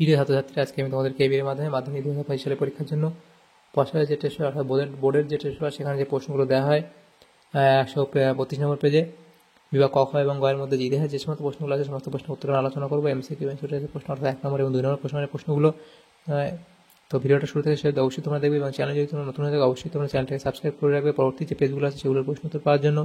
প্রিয় ছাত্রছাত্রী, আজকে আমি তোমাদেরকে এই মাধ্যমে মাধ্যমিক 2025 সালের পরীক্ষার জন্য পর্ষদের যে টেস্ট অর্থাৎ বোর্ডের যে টেস্ট সেখানে যে প্রশ্নগুলো দেওয়া হয় 132 নম্বর পেজে বিভাগ ক, খ এবং গ এর মধ্যে যে ইতিহাস যে সমস্ত প্রশ্নগুলো আছে সমস্ত প্রশ্ন উত্তর আলোচনা করবো। এমসিকিউ প্রশ্ন অর্থাৎ 1 নম্বর এবং 2 নম্বর প্রশ্নগুলো। তো ভিডিওটা শুরু থেকে শেষ অবশ্যই তোমরা দেখবে এবং চ্যানেল যদি তোমরা নতুন হয়ে থাকে অবশ্যই তোমরা চ্যানেলটাকে সাবস্ক্রাইব করে রাখবে পরবর্তী যে পেজগুলো আছে সেগুলোর প্রশ্ন উত্তর পাওয়ার জন্য।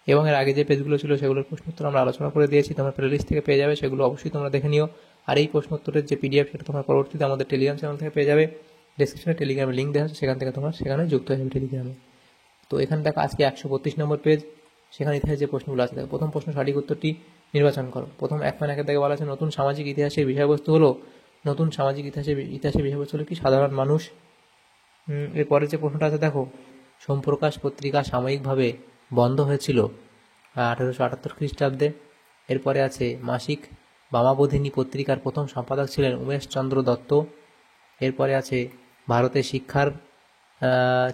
এবং এর আগে যে পেজগুলো ছিল সেগুলোর প্রশ্ন উত্তর আমরা আলোচনা করে দিয়েছি, তোমরা প্লেলিস্ট থেকে পেয়ে যাবে, সেগুলো অবশ্যই তোমরা দেখে নিও। আর এই প্রশ্ন উত্তরের যে পিডিএফ সেটা তোমরা পরবর্তীতে আমাদের টেলিগ্রাম চ্যানেল থেকে পেয়ে যাবে। ডেসক্রিপশনে টেলিগ্রামের লিঙ্ক দেওয়া আছে, সেখান থেকে তোমরা সেখানে যুক্ত হয়ে যাবে টেলিগ্রামে। তো এখানে দেখো আজকে 132 নম্বর পেজ, সেখানে ইতিহাসের যে প্রশ্নগুলো আছে দেখো। প্রথম প্রশ্ন সঠিক উত্তরটি নির্বাচন করো। প্রথম 1.1 থেকে বলা আছে নতুন সামাজিক ইতিহাসের বিষয়বস্তু হলো, নতুন সামাজিক ইতিহাসের বিষয়বস্তু হলো কি সাধারণ মানুষ। এরপরে যে প্রশ্নটা আছে দেখো, সোমপ্রকাশ পত্রিকা সাময়িকভাবে বন্ধ হয়েছিল 1878 খ্রিস্টাব্দে। এরপরে আছে মাসিক বামাবোধিনী পত্রিকার প্রথম সম্পাদক ছিলেন উমেশ চন্দ্র দত্ত। এরপরে আছে ভারতের শিক্ষার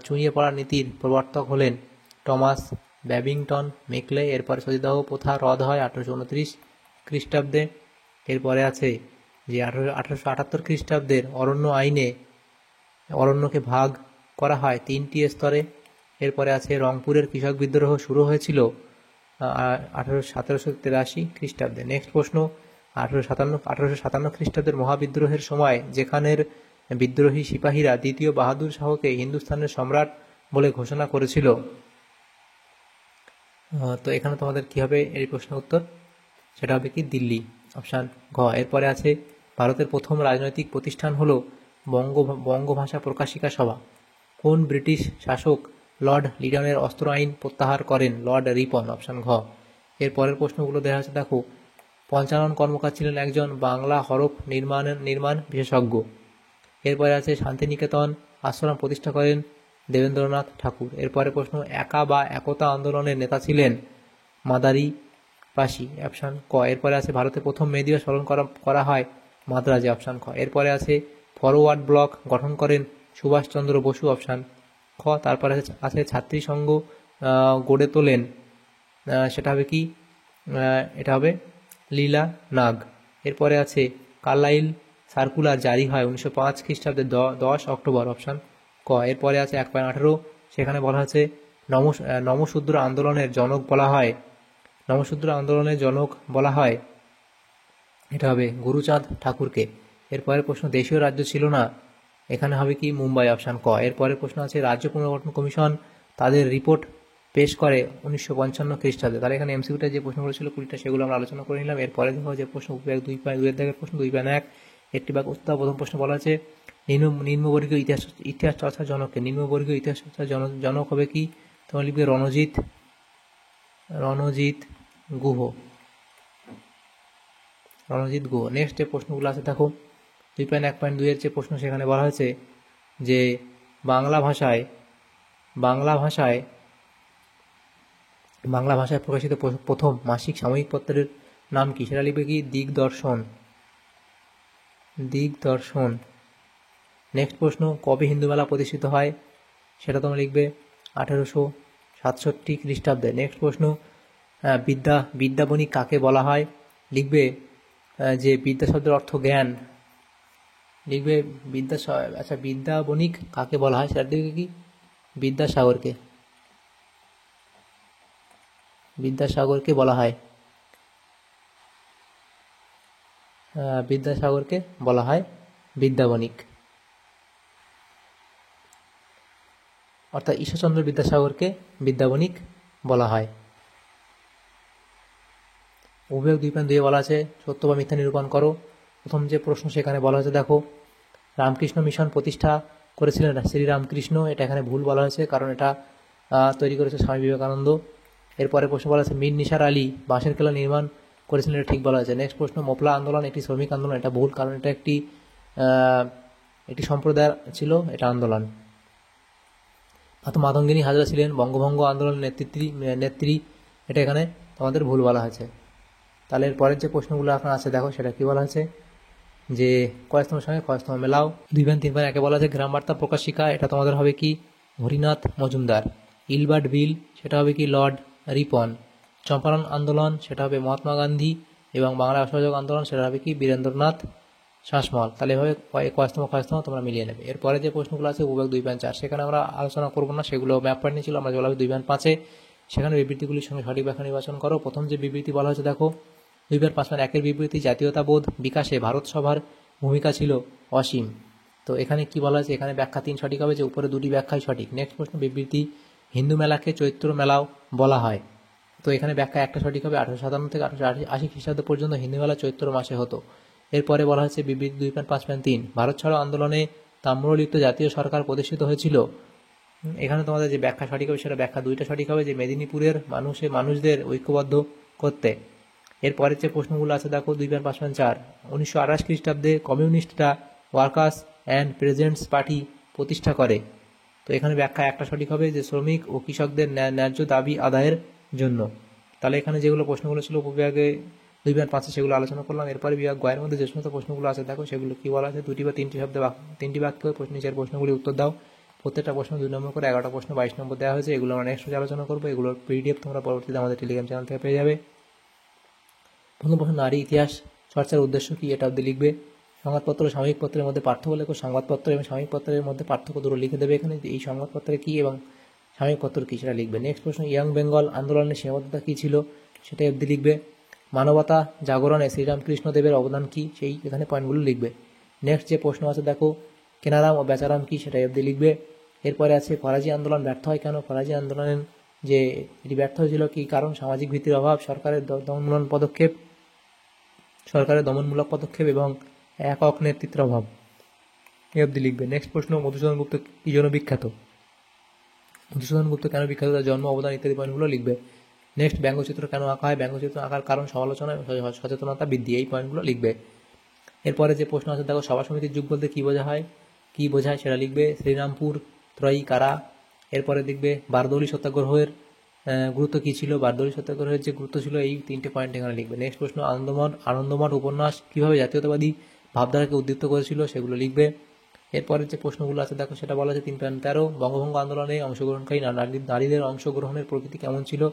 চুঁইয়ে পড়া নীতির প্রবর্তক হলেন টমাস ব্যাবিংটন মেকলে। এরপরে সতীদাহ প্রথা রদ হয় 1829 খ্রিস্টাব্দে। এরপরে আছে যে 1878 খ্রিস্টাব্দের অরণ্য আইনে অরণ্যকে ভাগ করা হয় 3টি স্তরে। এরপরে আছে রংপুরের কৃষক বিদ্রোহ শুরু হয়েছিল 1783 খ্রিস্টাব্দে। নেক্সট প্রশ্ন, 1857 খ্রিস্টাব্দের মহাবিদ্রোহের সময় যেখানের বিদ্রোহী সিপাহীরা দ্বিতীয় বাহাদুর শাহকে হিন্দুস্তানের সম্রাট বলে ঘোষণা করেছিল। তো এখানে তোমাদের কি হবে এই প্রশ্নের উত্তর, সেটা হবে কি দিল্লি, অপশান ঘ। এরপরে আছে ভারতের প্রথম রাজনৈতিক প্রতিষ্ঠান হলো বঙ্গভাষা প্রকাশিকা সভা। কোন ব্রিটিশ শাসক লর্ড লিটনের অস্ত্র আইন প্রত্যাহার করেন? লর্ড রিপন, অপশান ঘ। এর পরের প্রশ্নগুলো দেওয়া আছে দেখো। পঞ্চানন কর্মকার ছিলেন একজন বাংলা হরফ নির্মাণ বিশেষজ্ঞ। এরপরে আছে শান্তিনিকেতন আশ্রম প্রতিষ্ঠা করেন দেবেন্দ্রনাথ ঠাকুর। এরপরে প্রশ্ন, একা বা একতা আন্দোলনের নেতা ছিলেন মাদারি পাশি, অপশান ক। এরপরে আছে ভারতের প্রথম মে দিবস পালন করা হয় মাদ্রাজে, অপশান খ। এরপরে আছে ফরওয়ার্ড ব্লক গঠন করেন সুভাষচন্দ্র বসু, অপশান খ। তারপরে আছে ছাত্রী সংঘ গড়ে তোলেন, সেটা হবে কি, এটা হবে লীলা নাগ। এরপরে আছে কার্লাইল সার্কুলার জারি হয় 1905 খ্রিস্টাব্দে 10 অক্টোবর, অপশান ক। এরপরে আছে 1.18, সেখানে বলা হচ্ছে নমশূদ্র আন্দোলনের জনক বলা হয়, নমশূদ্র আন্দোলনের জনক বলা হয়, এটা হবে গুরুচাঁদ ঠাকুরকে। এরপরের প্রশ্ন, দেশীয় রাজ্য ছিল না, এখানে হবে কি মুম্বাই, অপশান ক। এরপরের প্রশ্ন আছে রাজ্য পুনর্গঠন কমিশন তাদের রিপোর্ট পেশ করে 1955 খ্রিস্টাব্দে। তাহলে এখানে এমসিকিউটা যে প্রশ্নগুলো ছিল 20টা সেগুলো আমরা আলোচনা করে নিলাম। এরপরে দেখো যে প্রশ্ন 2.2 এর প্রশ্ন 2.1 একটি বাক উত্তর। প্রথম প্রশ্ন বলা আছে নিম্নবর্গীয় ইতিহাস চর্চার জনককে। নিম্নবর্গীয় ইতিহাস চর্চার জনক হবে কি, তোমার লিখবে রণজিৎ গুহ। নেক্সট যে প্রশ্নগুলো আছে দেখো 2.1.2 এর যে প্রশ্ন সেখানে বলা হয়েছে যে বাংলা ভাষায় প্রকাশিত প্রথম মাসিক সাময়িক পত্রের নাম কি? সেটা লিখবে কি দিগদর্শন। নেক্সট প্রশ্ন, কবে হিন্দু মেলা প্রতিষ্ঠিত হয়? সেটা তোমরা লিখবে 1867 খ্রিস্টাব্দে। নেক্সট প্রশ্ন, বিদ্যা বণিক কাকে বলা হয়? লিখবে যে বিদ্যা শব্দের অর্থ জ্ঞান, লিখবে বিদ্যা বণিক কাকে বলা হয়? সেটা লিখবে কি বিদ্যাসাগরকে বলা হয়, বিদ্যাসাগরকে বলা হয় বিদ্যা বণিক, অর্থাৎ ঈশ্বরচন্দ্র বিদ্যাসাগরকে বিদ্যা বণিক বলা হয়। অভিযোগ 2.2 বলা আছে সত্য বা মিথ্যা নিরূপণ করো। প্রথম যে প্রশ্ন সেখানে বলা হয়েছে দেখো, রামকৃষ্ণ মিশন প্রতিষ্ঠা করেছিলেন শ্রীরামকৃষ্ণ, এটা এখানে ভুল বলা হয়েছে কারণ এটা তৈরি করেছে স্বামী বিবেকানন্দ। এরপরে প্রশ্ন বলা আছে মীর নিসার আলী বাঁশের কেল্লা নির্মাণ করেছিলেন, এটা ঠিক বলা হয়েছে। নেক্সট প্রশ্ন, মোপলা আন্দোলন একটি শ্রমিক আন্দোলন, এটা ভুল কারণ এটা একটি সম্প্রদায়ের ছিল, এটা আন্দোলন। মাতঙ্গিনী হাজরা ছিলেন বঙ্গভঙ্গ আন্দোলনের নেত্রী, এটা এখানে তোমাদের ভুল বলা হয়েছে। তাহলে এরপরের যে প্রশ্নগুলো এখন আছে দেখো সেটা কি বলা হয়েছে যে কয়স্তমের সঙ্গে কয়স্তম মেলাও। 2.3.1 বলা আছে গ্রাম বার্তা প্রকাশিকা, এটা তোমাদের হবে কি হরিনাথ মজুমদার। ইলবার্ট বিল, সেটা হবে কি লর্ড রিপন। চম্পারণ আন্দোলন, সেটা হবে মহাত্মা গান্ধী এবং বাংলা অসহযোগ আন্দোলন, সেটা হবে কি বীরেন্দ্রনাথ শ্বাসমূল। তাহলে এভাবে কয়স্তম তোমরা মিলিয়ে নেবে। এরপরে যে প্রশ্নগুলো আছে উপবিভাগ 2.4, সেখানে আমরা আলোচনা করবো না, সেগুলো ম্যাপ পয়েন্ট নিয়েছিল, আমরা চলে আসবো 2.5-এ। সেখানে বিবৃতিগুলির সঙ্গে সঠিক ব্যাখ্যা নির্বাচন করো। প্রথম যে বিবৃতি বলা হয়েছে দেখো 2.5-1 বিবৃতি, জাতীয়তাবোধ বিকাশে ভারত সভার ভূমিকা ছিল অসীম। তো এখানে কি বলা হয়েছে, এখানে ব্যাখ্যা 3 সঠিক হবে, যে উপরে 2টি ব্যাখ্যাই সঠিক। নেক্সট প্রশ্ন বিবৃতি, হিন্দু মেলাকে চৈত্র মেলাও বলা হয়। তো এখানে ব্যাখ্যা একটা সঠিক হবে, 1857 থেকে 1880 খ্রিস্টাব্দ পর্যন্ত হিন্দু মেলা চৈত্র মাসে হতো। এরপরে বলা হচ্ছে বিবৃতি 2.5.3, ভারত ছাড়ো আন্দোলনে তাম্রলিপ্ত জাতীয় সরকার প্রতিষ্ঠিত হয়েছিল। এখানে তোমাদের যে ব্যাখ্যা সঠিক হবে সেটা ব্যাখ্যা 2টা সঠিক হবে, যে মেদিনীপুরের মানুষদের ঐক্যবদ্ধ করতে। এরপরের যে প্রশ্নগুলো আছে দেখো 2.5.4, 1928 খ্রিস্টাব্দে কমিউনিস্টরা ওয়ার্কার্স অ্যান্ড প্রেজেন্টস পার্টি প্রতিষ্ঠা করে। তো এখানে ব্যাখ্যা একটা সঠিক হবে, যে শ্রমিক ও কৃষকদের ন্যায্য দাবি আদায়ের জন্য। তাহলে এখানে যেগুলো প্রশ্নগুলো ছিল উপবিভাগে 2.5 সেগুলো আলোচনা করলাম। এরপরে বিভাগ গয়ের মধ্যে যে সমস্ত প্রশ্নগুলো আছে দেখো সেগুলো কি বলা আছে, 2টি বা 3টি শব্দে 3টি বাক্য প্রশ্ন, নিচের প্রশ্নগুলি উত্তর দাও। প্রত্যেকটা প্রশ্ন 2 নম্বর করে, 11টা প্রশ্ন 22 নম্বর দেওয়া হয়েছে। এগুলো আমরা নেক্সট আলোচনা করবো। এগুলোর পিডিএফ তোমরা পরবর্তীতে আমাদের টেলিগ্রাম চ্যানেল থেকে পেয়ে যাবে। প্রথম প্রশ্ন, নারী ইতিহাস চর্চার উদ্দেশ্য কি, এটা অবধি লিখবে। সংবাদপত্র ও সাময়িক পত্রের মধ্যে পার্থক্য লেখো। সংবাদপত্র এবং সাময়িক পত্রের মধ্যে পার্থক্য দুটো লিখে দেবে এখানে, এই সংবাদপত্রে কী এবং সাময়িক পত্র কী সেটা লিখবে। নেক্সট প্রশ্ন, ইয়ং বেঙ্গল আন্দোলনের সীমাবদ্ধতা কী ছিল, সেটাই অবধি লিখবে। মানবতা জাগরণে শ্রীরামকৃষ্ণদেবের অবদান কী, সেই এখানে পয়েন্টগুলো লিখবে। নেক্সট যে প্রশ্ন আছে দেখো, কেনারাম ও বেচারাম কী, সেটাই অবধি লিখবে। এরপরে আছে ফরাজি আন্দোলন ব্যর্থ হয় কেন, ফরাজি আন্দোলনের যে এটি ব্যর্থ হয়েছিল কী কারণ, সামাজিক ভিত্তির অভাব, সরকারের দমনমূলক পদক্ষেপ এবং একক নেতৃত্বের অভাব, এ অবধি লিখবে। নেক্সট প্রশ্ন, মধুসূদন গুপ্ত কী জন্য বিখ্যাত, মধুসূদন গুপ্ত কেন বিখ্যাত, তার জন্ম, অবদান ইত্যাদি পয়েন্টগুলো লিখবে। নেক্সট, ব্যঙ্গচিত্র কেন আঁকা হয়, ব্যঙ্গচিত্র আঁকার কারণ সমালোচনা এবং সচেতনতা বৃদ্ধি, এই পয়েন্টগুলো লিখবে। এরপরে যে প্রশ্ন আছে দেখো, সভা সমিতির যুগ বলতে কী বোঝায় সেটা লিখবে। শ্রীরামপুর ত্রয়ী কারা, এরপরে লিখবে বারদৌলি সত্যাগ্রহের গুরুত্ব কী ছিল, বারদৌলি সত্যাগ্রহের যে গুরুত্ব ছিল, এই 3টে পয়েন্ট এখানে লিখবে। নেক্সট প্রশ্ন, আনন্দমঠ উপন্যাস কীভাবে জাতীয়তাবাদী ভাবধারাকে উদ্দীপ্ত করেছিল, সেগুলো লিখবে। এরপরের যে প্রশ্নগুলো আছে দেখো সেটা বলা আছে 3.13, বঙ্গভঙ্গ আন্দোলনে অংশগ্রহণকারী নারীদের অংশগ্রহণের প্রকৃতি কেমন ছিল,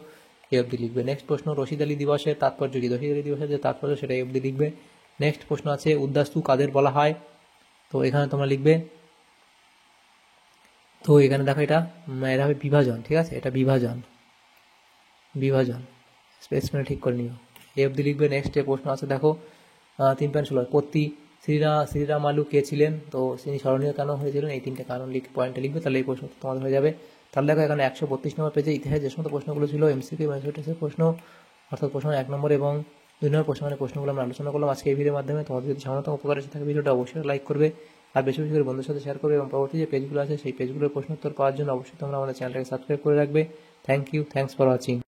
এই অবধি লিখবে। নেক্সট প্রশ্ন, রশিদ আলী দিবসের তাৎপর্য কী, রশিদ আলী দিবসের যে তাৎপর্য সেটা এই অবধি লিখবে। নেক্সট প্রশ্ন আছে, উদ্বাস্তু কাদের বলা হয়, তো এখানে তোমরা লিখবে। তো এখানে দেখো এটা হবে বিভাজন, ঠিক আছে, এটা বিভাজন স্পেস ঠিক করে নিও, এই অবধি লিখবে। নেক্সট যে প্রশ্ন আছে দেখো 3.16, পত্তি শ্রীরাম আলু কে ছিলেন, তো তিনি স্মরণীয় কেন হয়েছিলেন, এই 3টে কারণ পয়েন্টে লিখবে, তাহলে এই প্রশ্ন তোমাদের হয়ে যাবে। তাহলে দেখো এখানে 132 নম্বর পেজে ইতিহাসে যে সমস্ত প্রশ্নগুলো ছিল এমসিকিউ প্রশ্ন, অর্থাৎ প্রশ্ন 1 নম্বর এবং 2 নম্বর প্রশ্নগুলো আমরা আলোচনা করলাম আজকে এই ভিডিওর মাধ্যমে। তোমাদের যদি সামান্যতম উপকার এসে থাকে ভিডিওটা অবশ্যই লাইক করবে, আর বেশি বেশি করে বন্ধুদের সাথে শেয়ার করবে, এবং পরবর্তী যে পেজগুলো আছে সেই পেজগুলোর প্রশ্নোত্তর পাওয়ার জন্য অবশ্যই তোমরা আমাদের চ্যানেলটাকে সাবস্ক্রাইব করে রাখবে। Thanks for watching.